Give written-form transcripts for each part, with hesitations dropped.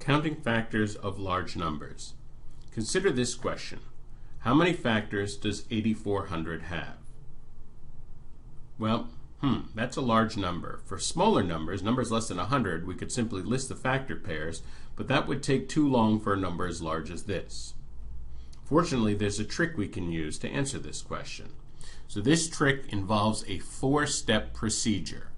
Counting factors of large numbers. Consider this question. How many factors does 8400 have? Well, that's a large number. For smaller numbers less than 100, we could simply list the factor pairs, but that would take too long for a number as large as this. Fortunately, there's a trick we can use to answer this question. So this trick involves a 4-step procedure.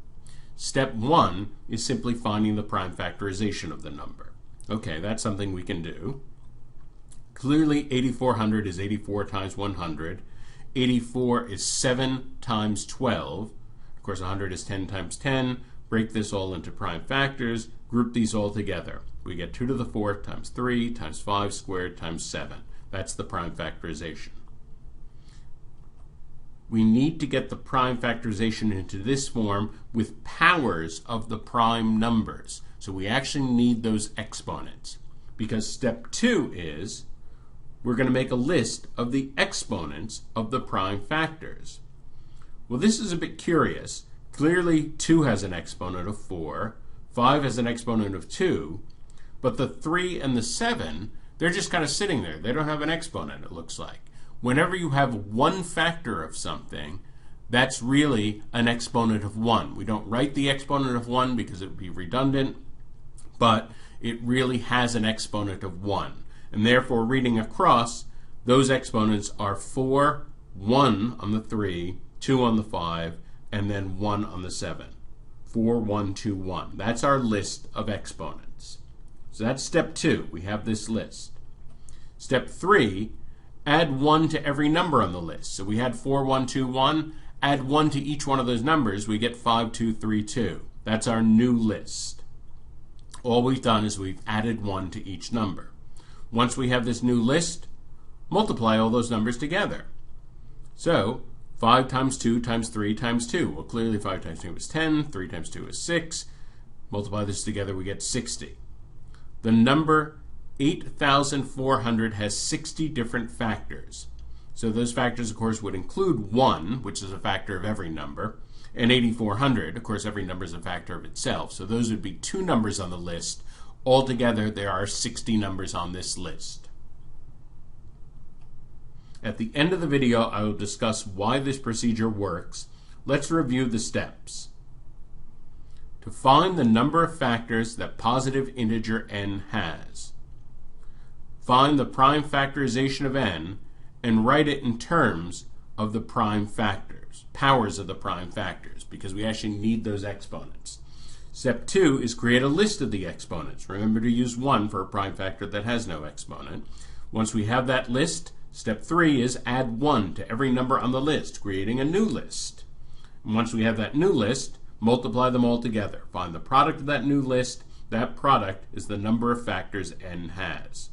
Step 1 is simply finding the prime factorization of the number. Okay, that's something we can do. Clearly, 8400 is 84 times 100. 84 is 7 times 12. Of course, 100 is 10 times 10. Break this all into prime factors. Group these all together. We get 2 to the 4th times 3 times 5 squared times 7. That's the prime factorization. We need to get the prime factorization into this form with powers of the prime numbers. So we actually need those exponents. Because step 2 is we're going to make a list of the exponents of the prime factors. Well, this is a bit curious. Clearly, 2 has an exponent of 4, 5 has an exponent of 2, but the 3 and the 7, they're just kind of sitting there. They don't have an exponent, it looks like. Whenever you have one factor of something, that's really an exponent of 1. We don't write the exponent of 1 because it would be redundant, but it really has an exponent of 1. And therefore, reading across, those exponents are 4, 1 on the 3, 2 on the 5, and then 1 on the 7. 4, 1, 2, 1. That's our list of exponents. So that's step 2. We have this list. Step 3, add 1 to every number on the list. So we had 4, 1, 2, 1. Add 1 to each one of those numbers. We get 5, 2, 3, 2. That's our new list. All we've done is we've added 1 to each number. Once we have this new list, multiply all those numbers together. So 5 times 2 times 3 times 2. Well, clearly 5 times 2 is 10. 3 times 2 is 6. Multiply this together, we get 60. The number 8,400 has 60 different factors. So those factors, of course, would include 1, which is a factor of every number, and 8,400. Of course, every number is a factor of itself. So those would be 2 numbers on the list. Altogether, there are 60 numbers on this list. At the end of the video, I will discuss why this procedure works. Let's review the steps. To find the number of factors that positive integer n has, find the prime factorization of n and write it in terms of the prime factors, powers of the prime factors, because we actually need those exponents. Step 2 is create a list of the exponents. Remember to use 1 for a prime factor that has no exponent. Once we have that list, step 3 is add 1 to every number on the list, creating a new list. And once we have that new list, multiply them all together. Find the product of that new list. That product is the number of factors n has.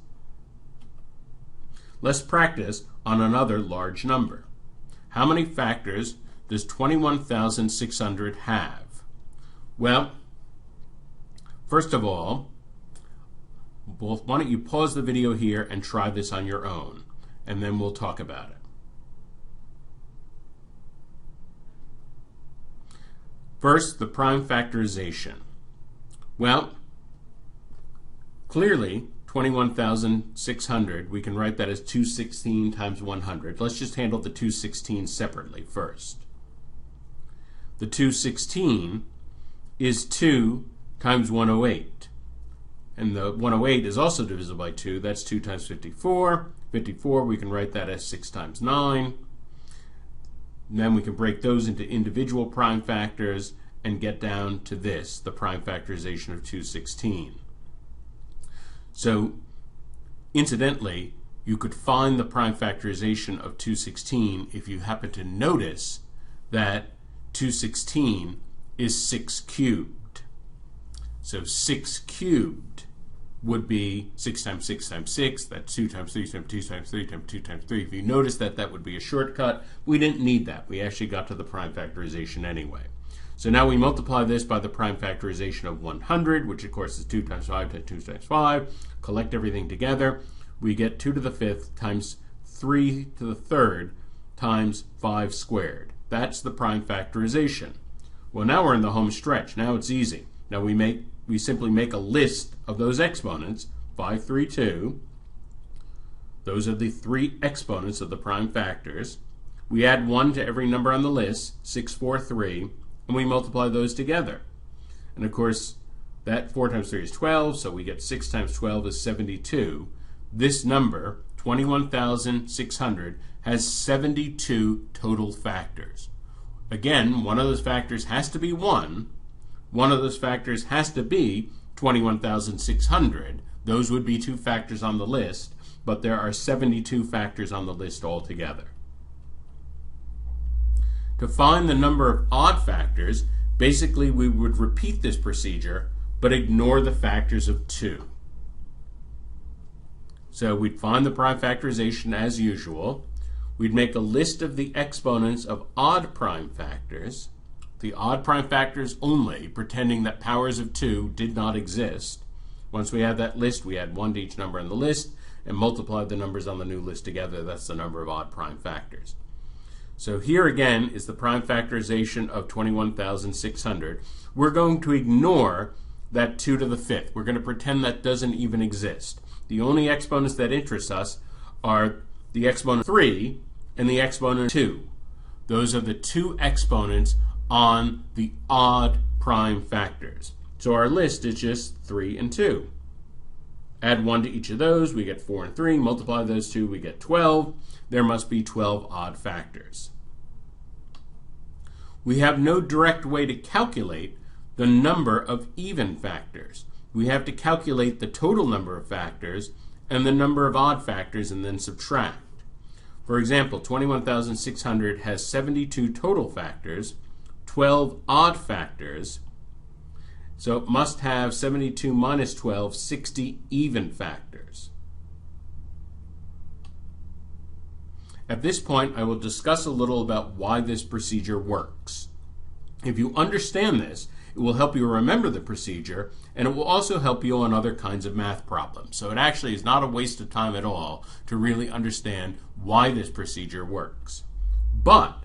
Let's practice on another large number. How many factors does 21,600 have? Well, first of all, why don't you pause the video here and try this on your own, and then we'll talk about it. First, the prime factorization. Well, clearly, 21,600, we can write that as 216 times 100. Let's just handle the 216 separately first. The 216 is 2 times 108. And the 108 is also divisible by 2. That's 2 times 54. 54, we can write that as 6 times 9. And then we can break those into individual prime factors and get down to this, the prime factorization of 216. So, incidentally, you could find the prime factorization of 216 if you happen to notice that 216 is 6 cubed. So 6 cubed would be 6 times 6 times 6. That's 2 times 3 times 2 times 3 times 2 times 3. If you notice that, that would be a shortcut. We didn't need that. We actually got to the prime factorization anyway. So now we multiply this by the prime factorization of 100, which of course is 2 times 5 times 2 times 5. Collect everything together. We get 2 to the 5th times 3 to the 3rd times 5 squared. That's the prime factorization. Well, now we're in the home stretch. Now it's easy. Now we make we simply make a list of those exponents, 5, 3, 2. Those are the three exponents of the prime factors. We add 1 to every number on the list, 6, 4, 3, and we multiply those together. And of course, that 4 times 3 is 12, so we get 6 times 12 is 72. This number, 21,600, has 72 total factors. Again, one of those factors has to be 1. One of those factors has to be 21,600. Those would be two factors on the list, but there are 72 factors on the list altogether. To find the number of odd factors, basically we would repeat this procedure, but ignore the factors of 2. So we'd find the prime factorization as usual. We'd make a list of the exponents of odd prime factors, the odd prime factors only, pretending that powers of 2 did not exist. Once we have that list, we add 1 to each number on the list and multiply the numbers on the new list together. That's the number of odd prime factors. So here again is the prime factorization of 21,600. We're going to ignore that 2 to the 5th. We're going to pretend that doesn't even exist. The only exponents that interest us are the exponent 3 and the exponent 2. Those are the two exponents on the odd prime factors. So our list is just 3 and 2. Add 1 to each of those, we get 4 and 3. Multiply those two, we get 12. There must be 12 odd factors. We have no direct way to calculate the number of even factors. We have to calculate the total number of factors and the number of odd factors and then subtract. For example, 21,600 has 72 total factors, 12 odd factors, so it must have 72 minus 12, 60 even factors. At this point, I will discuss a little about why this procedure works. If you understand this, it will help you remember the procedure, and it will also help you on other kinds of math problems. So it actually is not a waste of time at all to really understand why this procedure works. But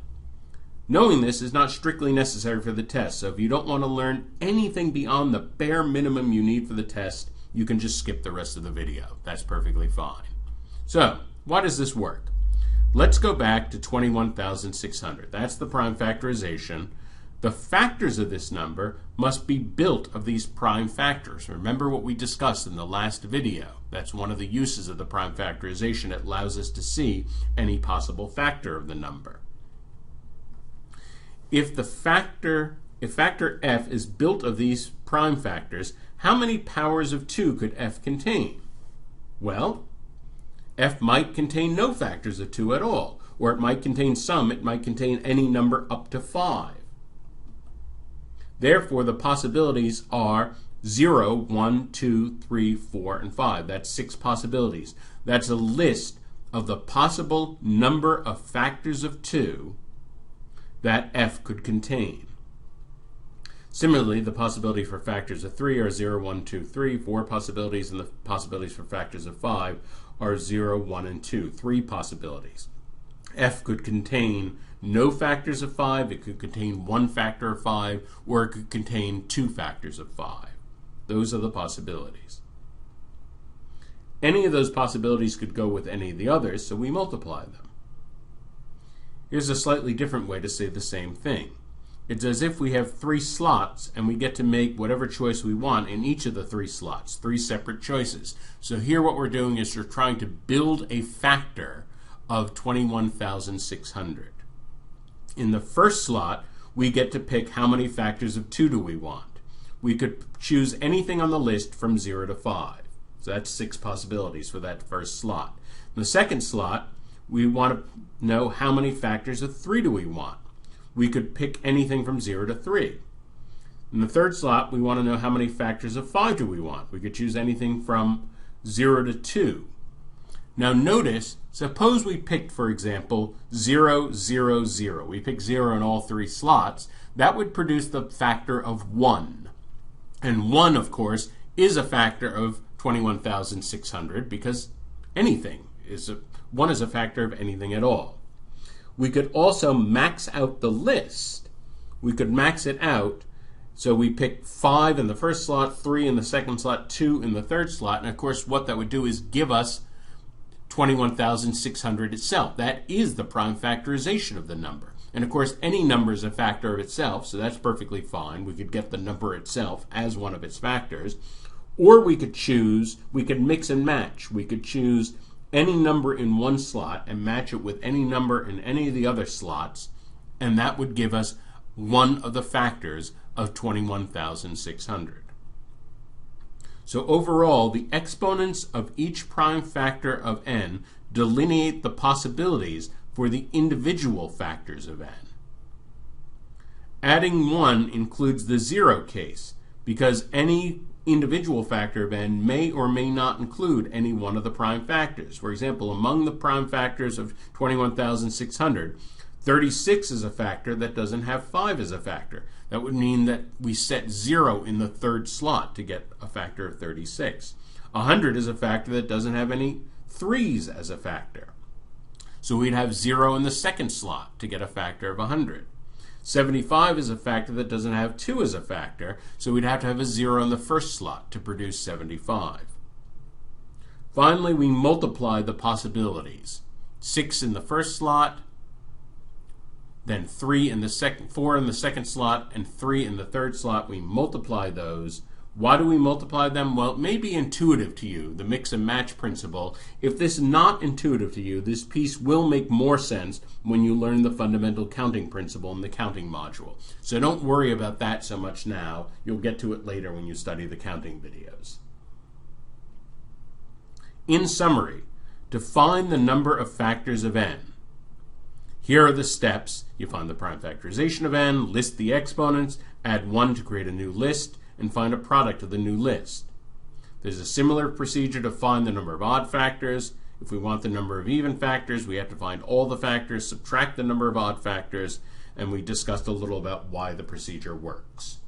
knowing this is not strictly necessary for the test, so if you don't want to learn anything beyond the bare minimum you need for the test, you can just skip the rest of the video. That's perfectly fine. So, why does this work? Let's go back to 21,600. That's the prime factorization. The factors of this number must be built of these prime factors. Remember what we discussed in the last video. That's one of the uses of the prime factorization. It allows us to see any possible factor of the number. If factor f is built of these prime factors, how many powers of 2 could f contain? Well, f might contain no factors of 2 at all, or it might contain some. It might contain any number up to 5. Therefore, the possibilities are 0, 1, 2, 3, 4, and 5. That's 6 possibilities. That's a list of the possible number of factors of 2 that f could contain. Similarly, the possibility for factors of 3 are 0, 1, 2, 3, 4 possibilities, and the possibilities for factors of 5 are 0, 1, and 2, 3 possibilities. F could contain no factors of 5, it could contain one factor of 5, or it could contain 2 factors of 5. Those are the possibilities. Any of those possibilities could go with any of the others, so we multiply them. Here's a slightly different way to say the same thing. It's as if we have 3 slots and we get to make whatever choice we want in each of the 3 slots, 3 separate choices. So here what we're doing is we're trying to build a factor of 21,600. In the first slot, we get to pick how many factors of 2 do we want. We could choose anything on the list from 0 to 5. So that's 6 possibilities for that first slot. In the second slot, we want to know how many factors of 3 do we want. We could pick anything from 0 to 3. In the third slot, we want to know how many factors of 5 do we want. We could choose anything from 0 to 2. Now notice, suppose we picked, for example, 0, 0, 0. We picked 0 in all 3 slots. That would produce the factor of 1. And 1, of course, is a factor of 21,600 because anything is 1 is a factor of anything at all. We could also max out the list. We could max it out So we pick 5 in the first slot, 3 in the second slot, 2 in the third slot. And of course, what that would do is give us 21,600 itself. That is the prime factorization of the number. And of course, any number is a factor of itself, so that's perfectly fine. We could get the number itself as one of its factors. Or we could mix and match. We could choose any number in one slot and match it with any number in any of the other slots, and that would give us one of the factors of 21,600. So overall, the exponents of each prime factor of n delineate the possibilities for the individual factors of n. Adding 1 includes the 0 case, because any individual factor of n may or may not include any one of the prime factors. For example, among the prime factors of 21,600, 36 is a factor that doesn't have 5 as a factor. That would mean that we set 0 in the third slot to get a factor of 36. 100 is a factor that doesn't have any 3s as a factor. So we'd have 0 in the second slot to get a factor of 100. 75 is a factor that doesn't have 2 as a factor, so we'd have to have a 0 in the first slot to produce 75. Finally, we multiply the possibilities. 6 in the first slot, then 4 in the second slot, and 3 in the third slot. We multiply those. Why do we multiply them? Well, it may be intuitive to you, the mix and match principle. If this is not intuitive to you, this piece will make more sense when you learn the fundamental counting principle in the counting module. So don't worry about that so much now. You'll get to it later when you study the counting videos. In summary, to find the number of factors of n, here are the steps. You find the prime factorization of n, list the exponents, add 1 to create a new list, and find a product of the new list. There's a similar procedure to find the number of odd factors. If we want the number of even factors, we have to find all the factors, subtract the number of odd factors, and we discussed a little about why the procedure works.